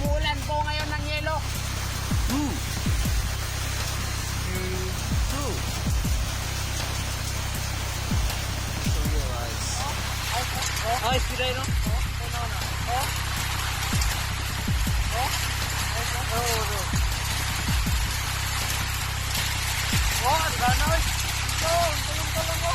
Umuulan po ngayon ng yelo. 2, 2. Show your eyes. Oh, sila yun. Oh, ang gano'n. Tulong mo.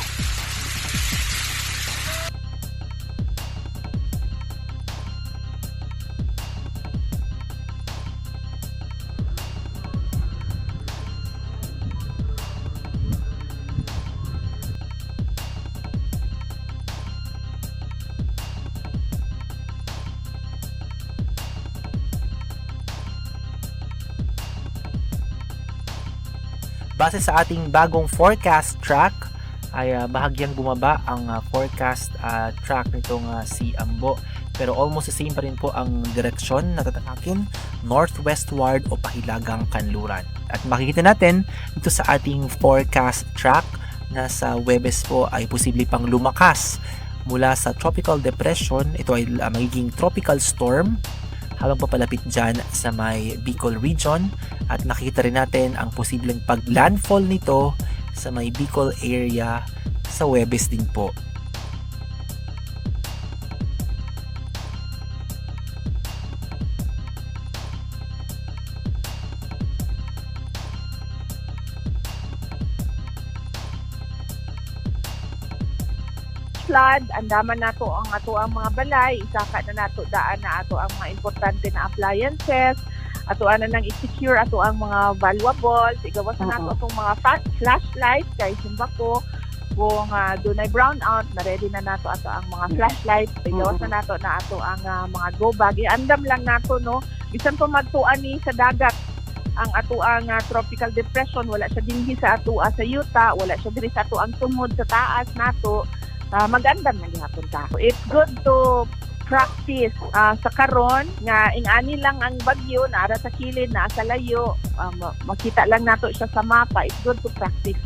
Base sa ating bagong forecast track ay bahagyang bumaba ang forecast track nitong si Ambo, pero almost the same pa rin po ang direksyon na tatakakin, northwestward o pahilagang kanluran. At makikita natin dito sa ating forecast track na sa Huwebes po ay posible pang lumakas mula sa tropical depression. Ito ay magiging tropical storm habang papalapit dyan sa may Bicol region, at nakikita rin natin ang posibleng pag-landfall nito sa may Bicol area sa Huwebes din po. Flood, andaman nato ang mga balay, isaka na nato daan na ato ang mga importante na appliances, ato na nang i-secure ato ang mga valuables, igawas na nato atong mga flashlight kay simbako kung dunay brownout, na-ready na nato ato ang mga flashlight, igawas na nato ang mga go bag. Iandam lang nato no, bisan pa magtuan ni sa dagat ang ato ang tropical depression, wala siya dinhi sa ato sa yuta, wala siya diri sa ato ang tungod sa taas nato. Magandang naghihapon ka. It's good to practice sa karon nga ingani lang ang bagyo na ara sa kilid na sa layo, makita lang nato siya sa mapa. It's good to practice.